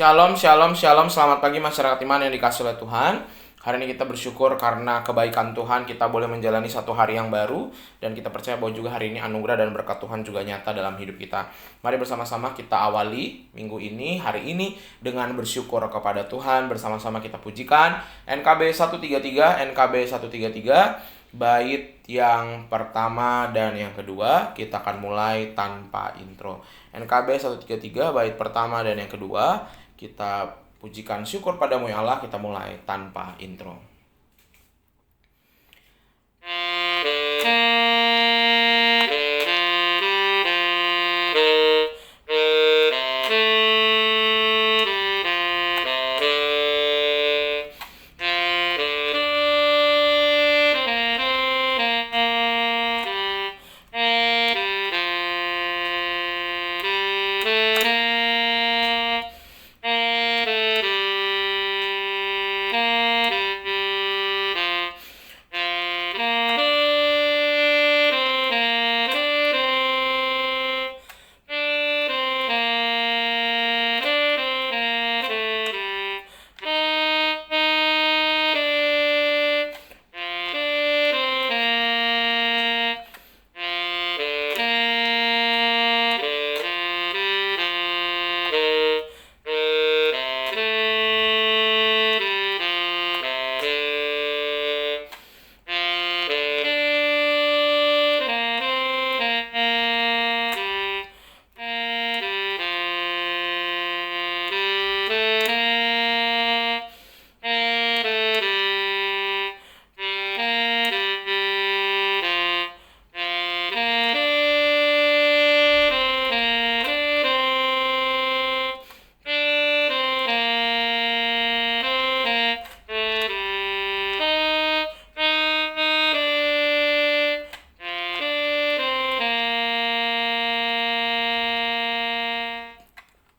Shalom, shalom, shalom. Selamat pagi masyarakat iman yang dikasihi oleh Tuhan. Hari ini kita bersyukur karena kebaikan Tuhan kita boleh menjalani satu hari yang baru. Dan kita percaya bahwa juga hari ini anugerah dan berkat Tuhan juga nyata dalam hidup kita. Mari bersama-sama kita awali minggu ini, hari ini dengan bersyukur kepada Tuhan. Bersama-sama kita pujikan NKB 133, NKB 133. Bait yang pertama dan yang kedua kita akan mulai tanpa intro. NKB 133 bait pertama dan yang kedua kita pujikan syukur padamu ya Allah, kita mulai tanpa intro.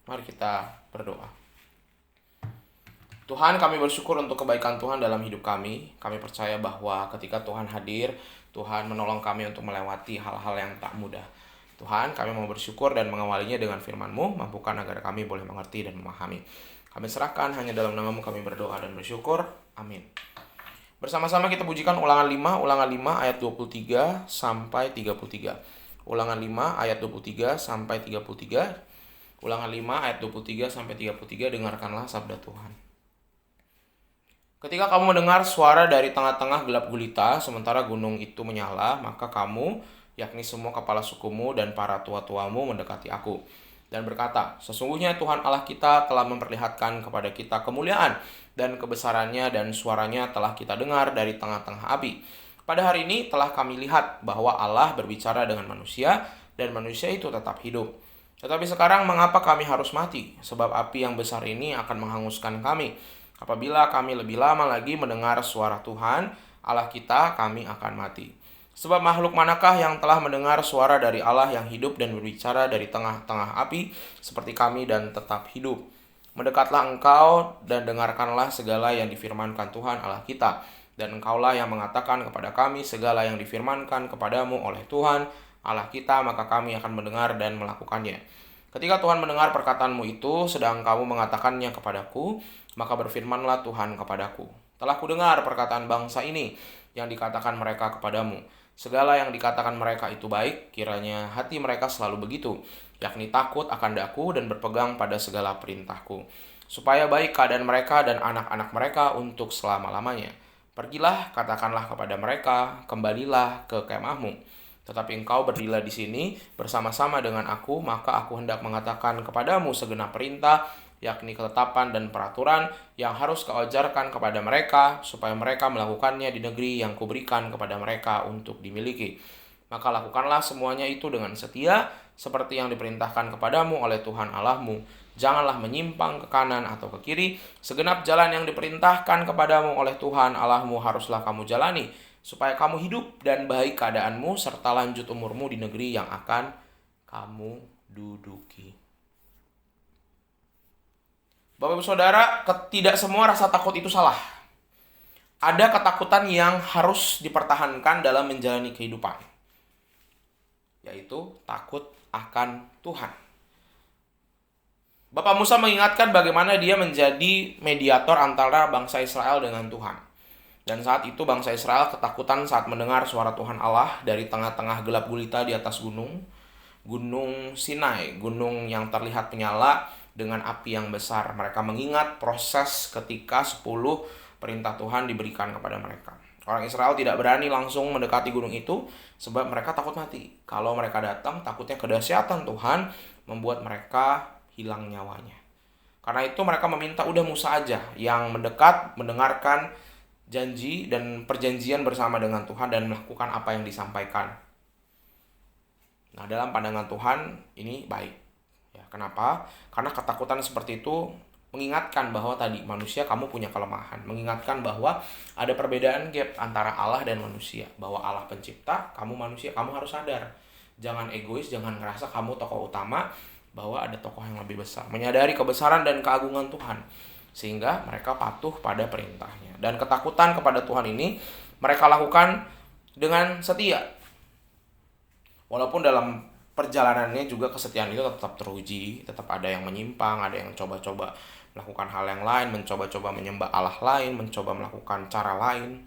Mari kita berdoa. Tuhan, kami bersyukur untuk kebaikan Tuhan dalam hidup kami. Kami percaya bahwa ketika Tuhan hadir, Tuhan menolong kami untuk melewati hal-hal yang tak mudah. Tuhan, kami mau bersyukur dan mengawalinya dengan firman-Mu, mampukan agar kami boleh mengerti dan memahami. Kami serahkan hanya dalam nama-Mu kami berdoa dan bersyukur. Amin. Bersama-sama kita pujikan ulangan 5 ayat 23 sampai 33. Ulangan 5 ayat 23 sampai 33. Ulangan 5 ayat 23 sampai 33, dengarkanlah sabda Tuhan. Ketika kamu mendengar suara dari tengah-tengah gelap gulita, sementara gunung itu menyala, maka kamu, yakni semua kepala sukumu dan para tua-tuamu mendekati aku, dan berkata, sesungguhnya Tuhan Allah kita telah memperlihatkan kepada kita kemuliaan dan kebesarannya, dan suaranya telah kita dengar dari tengah-tengah api. Pada hari ini telah kami lihat bahwa Allah berbicara dengan manusia, dan manusia itu tetap hidup. Tetapi sekarang mengapa kami harus mati? Sebab api yang besar ini akan menghanguskan kami. Apabila kami lebih lama lagi mendengar suara Tuhan, Allah kita, kami akan mati. Sebab makhluk manakah yang telah mendengar suara dari Allah yang hidup dan berbicara dari tengah-tengah api seperti kami dan tetap hidup? Mendekatlah engkau dan dengarkanlah segala yang difirmankan Tuhan Allah kita. Dan engkaulah yang mengatakan kepada kami segala yang difirmankan kepadamu oleh Tuhan Allah kita, maka kami akan mendengar dan melakukannya. Ketika Tuhan mendengar perkataanmu itu, sedang kamu mengatakannya kepadaku, maka berfirmanlah Tuhan kepadaku. Telah kudengar perkataan bangsa ini yang dikatakan mereka kepadamu. Segala yang dikatakan mereka itu baik, kiranya hati mereka selalu begitu, yakni takut akan Daku dan berpegang pada segala perintahku, supaya baik keadaan mereka dan anak-anak mereka untuk selama-lamanya. Pergilah, katakanlah kepada mereka, kembalilah ke kemahmu. Tetapi engkau berdirilah di sini bersama-sama dengan aku, maka aku hendak mengatakan kepadamu segenap perintah, yakni ketetapan dan peraturan yang harus kau ajarkan kepada mereka, supaya mereka melakukannya di negeri yang kuberikan kepada mereka untuk dimiliki. Maka lakukanlah semuanya itu dengan setia, seperti yang diperintahkan kepadamu oleh Tuhan Allahmu. Janganlah menyimpang ke kanan atau ke kiri, segenap jalan yang diperintahkan kepadamu oleh Tuhan Allahmu haruslah kamu jalani, supaya kamu hidup dan baik keadaanmu serta lanjut umurmu di negeri yang akan kamu duduki. Bapak Ibu Saudara, tidak semua rasa takut itu salah. Ada ketakutan yang harus dipertahankan dalam menjalani kehidupan, yaitu takut akan Tuhan. Bapak Musa mengingatkan bagaimana dia menjadi mediator antara bangsa Israel dengan Tuhan. Dan saat itu bangsa Israel ketakutan saat mendengar suara Tuhan Allah dari tengah-tengah gelap gulita di atas gunung. Gunung Sinai, gunung yang terlihat menyala dengan api yang besar. Mereka mengingat proses ketika 10 perintah Tuhan diberikan kepada mereka. Orang Israel tidak berani langsung mendekati gunung itu sebab mereka takut mati. Kalau mereka datang, takutnya kedahsyatan Tuhan membuat mereka hilang nyawanya. Karena itu mereka meminta udah Musa aja yang mendekat, mendengarkan janji dan perjanjian bersama dengan Tuhan dan melakukan apa yang disampaikan. Nah, dalam pandangan Tuhan ini baik. Ya, kenapa? Karena ketakutan seperti itu mengingatkan bahwa tadi manusia kamu punya kelemahan, mengingatkan bahwa ada perbedaan gap antara Allah dan manusia, bahwa Allah pencipta, kamu manusia, kamu harus sadar. Jangan egois, jangan ngerasa kamu tokoh utama, bahwa ada tokoh yang lebih besar. Menyadari kebesaran dan keagungan Tuhan, sehingga mereka patuh pada perintahnya. Dan ketakutan kepada Tuhan ini mereka lakukan dengan setia. Walaupun dalam perjalanannya juga kesetiaan itu tetap teruji, tetap ada yang menyimpang, ada yang coba-coba melakukan hal yang lain, mencoba-coba menyembah Allah lain, mencoba melakukan cara lain.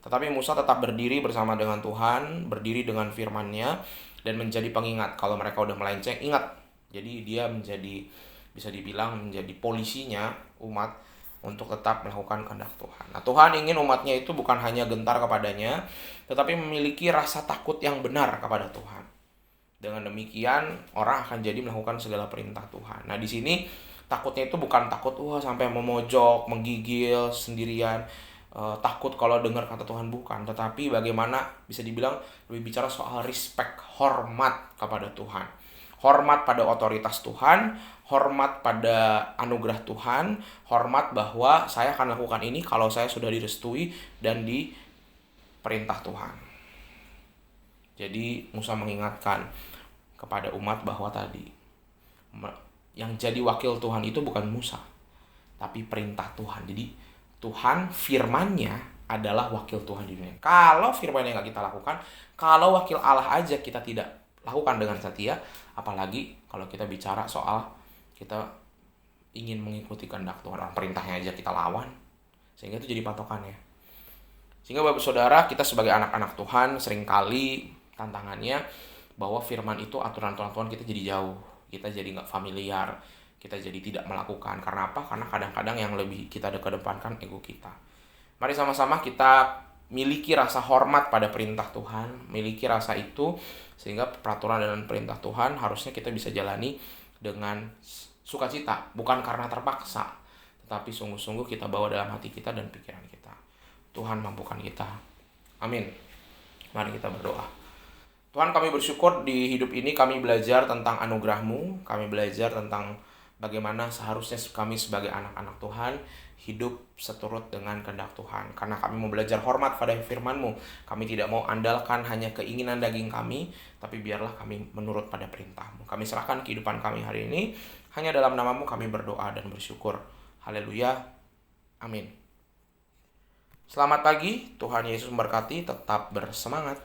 Tetapi Musa tetap berdiri bersama dengan Tuhan, berdiri dengan firman-Nya, dan menjadi pengingat. Kalau mereka udah melenceng, ingat. Jadi dia menjadi, bisa dibilang menjadi polisinya umat untuk tetap melakukan kehendak Tuhan. Nah, Tuhan ingin umatnya itu bukan hanya gentar kepadanya, tetapi memiliki rasa takut yang benar kepada Tuhan. Dengan demikian, orang akan jadi melakukan segala perintah Tuhan. Nah, di sini takutnya itu bukan takut sampai memojok, menggigil sendirian, takut kalau dengar kata Tuhan, bukan. Tetapi bagaimana bisa dibilang lebih bicara soal respect, hormat kepada Tuhan. Hormat pada otoritas Tuhan, hormat pada anugerah Tuhan, hormat bahwa saya akan lakukan ini kalau saya sudah direstui dan diperintah Tuhan. Jadi Musa mengingatkan kepada umat bahwa tadi yang jadi wakil Tuhan itu bukan Musa, tapi perintah Tuhan. Jadi Tuhan, firman-Nya adalah wakil Tuhan di dunia. Kalau firman-Nya nggak kita lakukan, kalau wakil Allah aja kita tidak lakukan dengan setia, apalagi kalau kita bicara soal kita ingin mengikuti kehendak Tuhan, perintahnya aja kita lawan, sehingga itu jadi patokannya. Sehingga Bapak Saudara, kita sebagai anak-anak Tuhan seringkali tantangannya bahwa firman itu, aturan-aturan Tuhan kita jadi jauh, kita jadi nggak familiar, kita jadi tidak melakukan. Karena apa? Karena kadang-kadang yang lebih kita kedepankan ego kita. Mari sama-sama kita miliki rasa hormat pada perintah Tuhan, miliki rasa itu, sehingga peraturan dan perintah Tuhan harusnya kita bisa jalani dengan sukacita, bukan karena terpaksa, tetapi sungguh-sungguh kita bawa dalam hati kita dan pikiran kita. Tuhan mampukan kita. Amin. Mari kita berdoa. Tuhan, kami bersyukur di hidup ini kami belajar tentang anugerah-Mu, kami belajar tentang bagaimana seharusnya kami sebagai anak-anak Tuhan hidup seturut dengan kehendak Tuhan. Karena kami mau belajar hormat pada firman-Mu, kami tidak mau andalkan hanya keinginan daging kami, tapi biarlah kami menurut pada perintah-Mu. Kami serahkan kehidupan kami hari ini, hanya dalam nama-Mu kami berdoa dan bersyukur. Haleluya. Amin. Selamat pagi, Tuhan Yesus memberkati, tetap bersemangat.